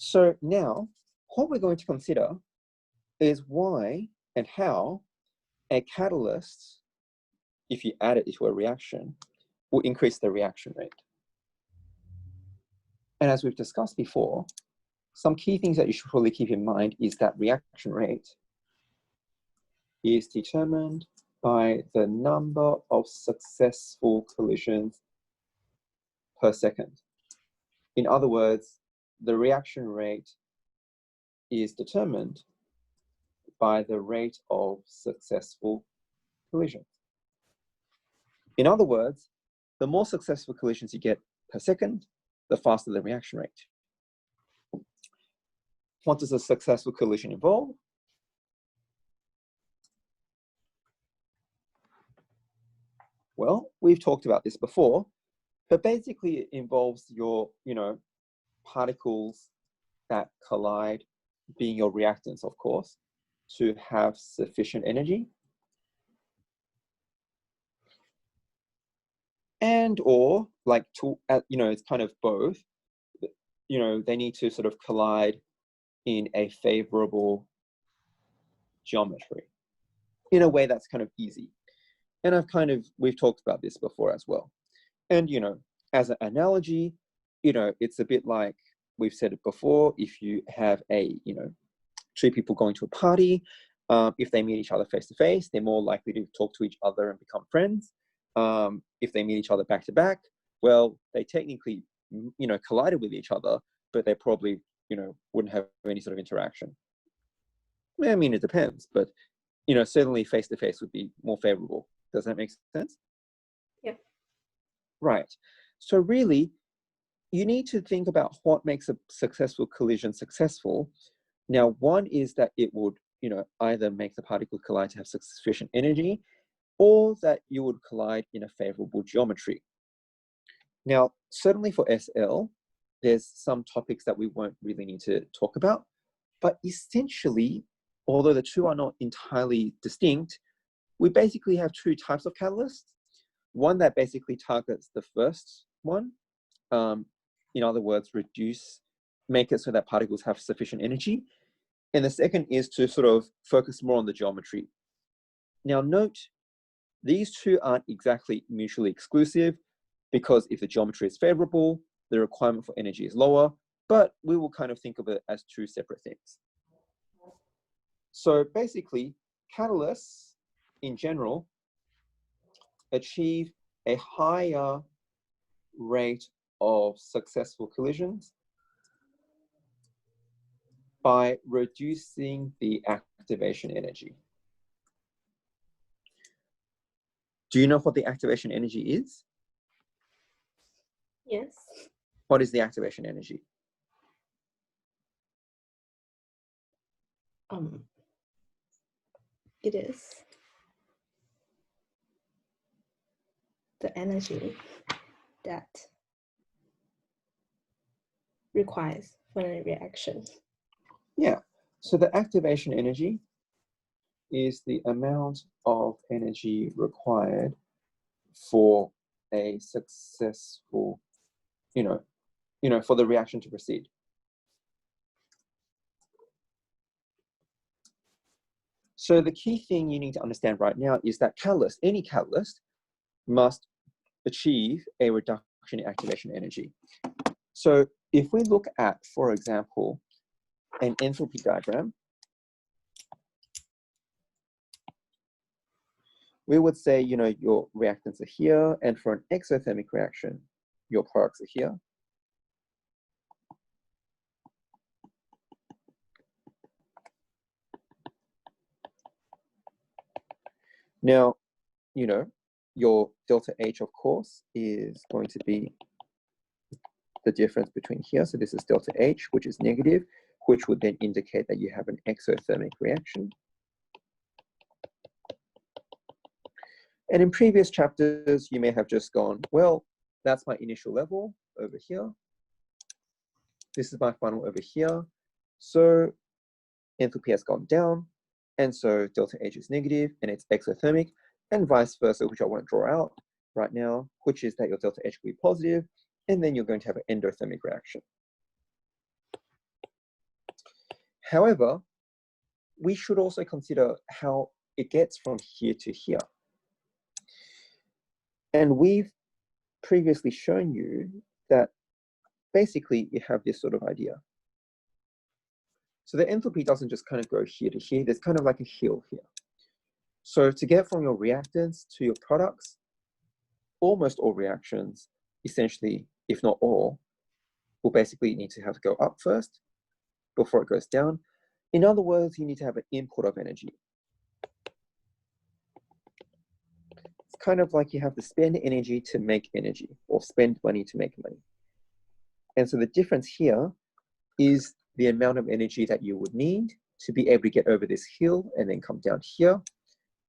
So now what we're going to consider is why and how a catalyst, if you add it into a reaction, will increase the reaction rate. And as we've discussed before, some key things that you should probably keep in mind is that reaction rate is determined by the number of successful collisions per second. In other words, the reaction rate is determined by the rate of successful collisions. In other words, the more successful collisions you get per second, the faster the reaction rate. What does a successful collision involve? Well, we've talked about this before, but basically it involves your, particles that collide, being your reactants, of course, to have sufficient energy. And or it's kind of both, they need to sort of collide in a favorable geometry in a way that's kind of easy. And we've talked about this before as well. And, as an analogy, it's a bit like we've said it before, if you have two people going to a party, if they meet each other face to face, they're more likely to talk to each other and become friends. If they meet each other back to back, well, they technically, collided with each other, but they probably, wouldn't have any sort of interaction. I mean, it depends, but, certainly face to face would be more favorable. Does that make sense? Yeah. Right. So really, you need to think about what makes a successful collision successful. Now, one is that it would, either make the particle collide to have sufficient energy, or that you would collide in a favorable geometry. Now, certainly for SL, there's some topics that we won't really need to talk about, but essentially, although the two are not entirely distinct, we basically have two types of catalysts. One that basically targets the first one, in other words, make it so that particles have sufficient energy. And the second is to sort of focus more on the geometry. Now note, these two aren't exactly mutually exclusive, because if the geometry is favorable, the requirement for energy is lower, but we will kind of think of it as two separate things. So basically, catalysts in general achieve a higher rate of successful collisions by reducing the activation energy. Do you know what the activation energy is? Yes. What is the activation energy? It is the energy that requires for a reaction. Yeah, so the activation energy is the amount of energy required for a successful, for the reaction to proceed. So the key thing you need to understand right now is that any catalyst must achieve a reduction in activation energy. So if we look at, for example, an enthalpy diagram, we would say, your reactants are here, and for an exothermic reaction, your products are here. Now, your delta H, of course, is going to be the difference between here. So this is delta H, which is negative, which would then indicate that you have an exothermic reaction. And in previous chapters, you may have just gone, well, that's my initial level over here. This is my final over here. So enthalpy has gone down. And so delta H is negative and it's exothermic, and vice versa, which I won't draw out right now, which is that your delta H will be positive, and then you're going to have an endothermic reaction. However, we should also consider how it gets from here to here. And we've previously shown you that basically you have this sort of idea. So the enthalpy doesn't just kind of go here to here, there's kind of like a hill here. So to get from your reactants to your products, almost all reactions, essentially, if not all, will basically need to have to go up first before it goes down. In other words, you need to have an input of energy. It's kind of like you have to spend energy to make energy, or spend money to make money. And so the difference here is the amount of energy that you would need to be able to get over this hill and then come down here.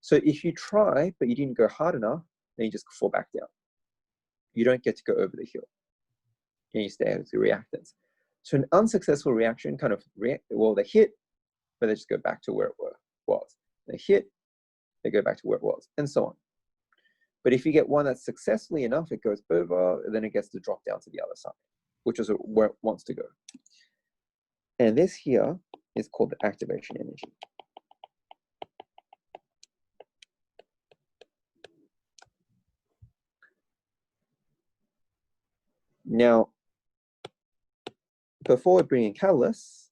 So if you try, but you didn't go hard enough, then you just fall back down. You don't get to go over the hill. And you stay with the reactants. So an unsuccessful reaction kind of, they hit, but they just go back to where it was. They hit, they go back to where it was, and so on. But if you get one that's successfully enough, it goes over, and then it gets to drop down to the other side, which is where it wants to go. And this here is called the activation energy. Now, before we bring in catalysts,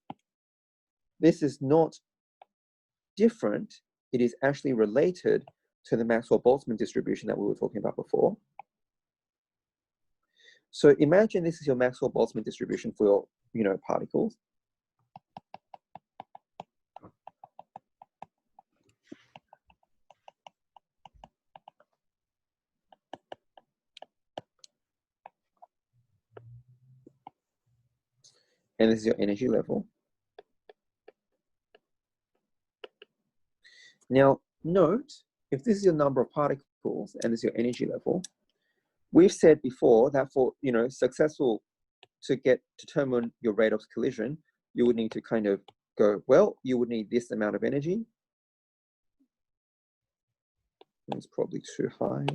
this is not different. It is actually related to the Maxwell-Boltzmann distribution that we were talking about before. So imagine this is your Maxwell-Boltzmann distribution for your, particles. And this is your energy level. Now, note, if this is your number of particles and this is your energy level, we've said before that for, successful to determine your rate of collision, you would need to kind of go, well, you would need this amount of energy. It's probably too high.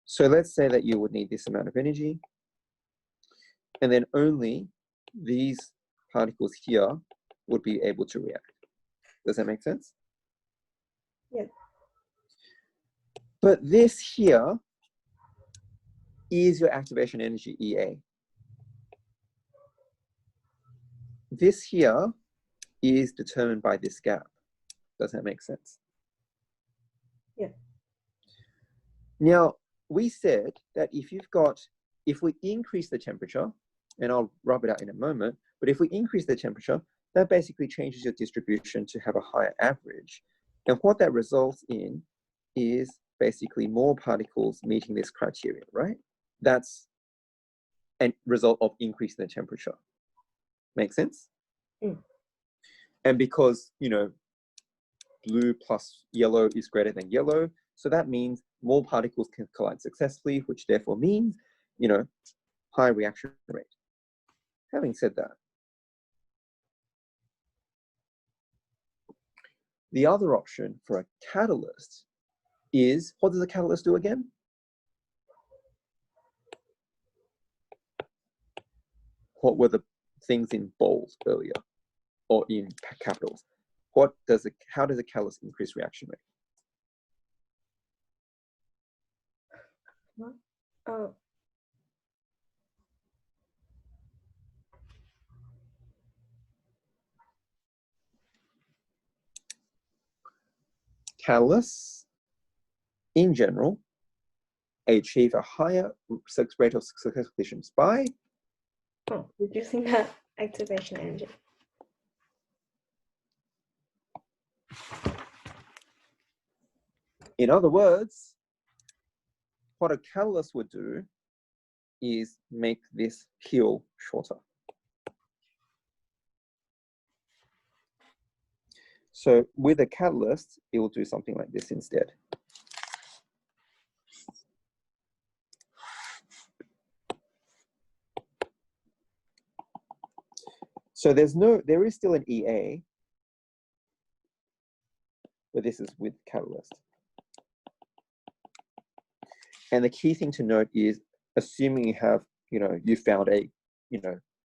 So let's say that you would need this amount of energy, and then only these particles here would be able to react. Does that make sense? Yeah. But this here is your activation energy, EA. This here is determined by this gap. Does that make sense? Yeah. Now, we said that if we increase the temperature, and I'll rub it out in a moment, but if we increase the temperature, that basically changes your distribution to have a higher average. And what that results in is basically more particles meeting this criteria, right? That's a result of increasing the temperature. Make sense? Mm. And because, blue plus yellow is greater than yellow, so that means more particles can collide successfully, which therefore means, high reaction rate. Having said that, the other option for a catalyst is, what does a catalyst do again? What were the things in bold earlier, or in capitals? How does a catalyst increase reaction rate? Oh. Catalysts, in general, achieve a higher rate of successful collisions by Reducing the activation energy. In other words, what a catalyst would do is make this hill shorter. So with a catalyst, it will do something like this instead. So there is still an EA, but this is with catalyst. And the key thing to note is, assuming you have, you found a,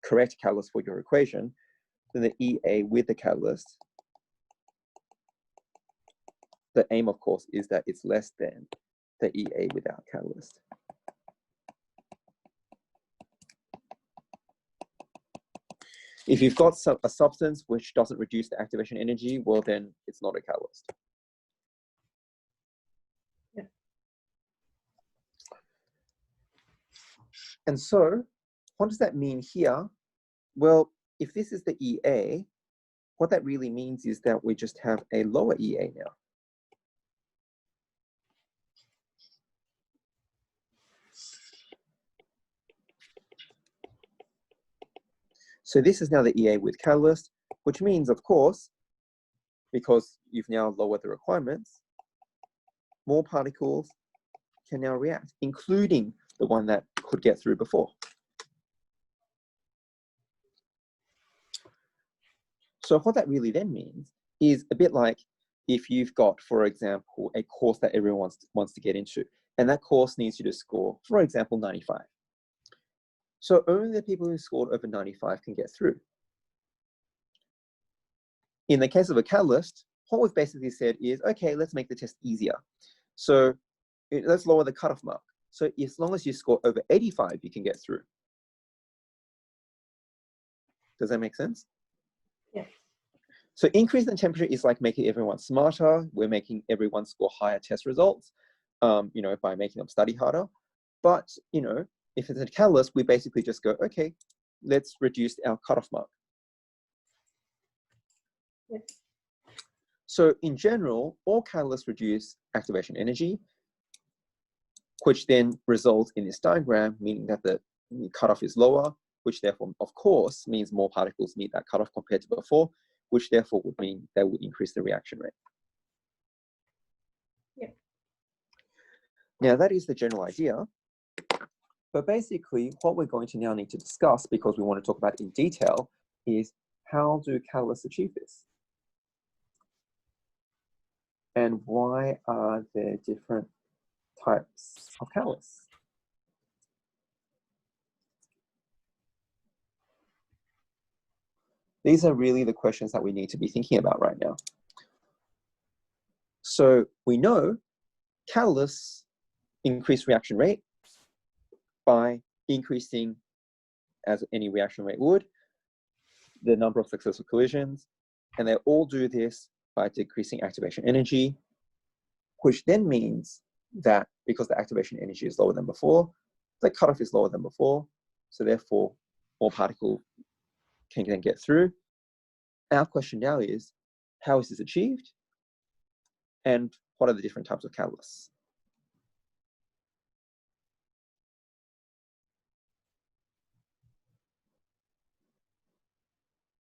correct catalyst for your equation, then the EA with the catalyst, the aim, of course, is that it's less than the EA without catalyst. If you've got a substance which doesn't reduce the activation energy, well, then it's not a catalyst. Yeah. And so, what does that mean here? Well, if this is the EA, what that really means is that we just have a lower EA now. So this is now the EA with catalyst, which means, of course, because you've now lowered the requirements, more particles can now react, including the one that could get through before. So what that really then means is a bit like if you've got, for example, a course that everyone wants to get into, and that course needs you to score, for example, 95. So only the people who scored over 95 can get through. In the case of a catalyst, what we've basically said is, okay, let's make the test easier. So let's lower the cutoff mark. So as long as you score over 85, you can get through. Does that make sense? Yes. So increase in temperature is like making everyone smarter. We're making everyone score higher test results, by making them study harder. But, if it's a catalyst, we basically just go, okay, let's reduce our cutoff mark. Yes. So in general, all catalysts reduce activation energy, which then results in this diagram, meaning that the cutoff is lower, which therefore, of course, means more particles meet that cutoff compared to before, which therefore would mean that would increase the reaction rate. Yeah. Now that is the general idea, but basically what we're going to now need to discuss, because we want to talk about it in detail, is how do catalysts achieve this? And why are there different types of catalysts? These are really the questions that we need to be thinking about right now. So we know catalysts increase reaction rate by increasing, as any reaction rate would, the number of successful collisions, and they all do this by decreasing activation energy, which then means that because the activation energy is lower than before, the cutoff is lower than before, so therefore more particles can then get through. Our question now is, how is this achieved? And what are the different types of catalysts?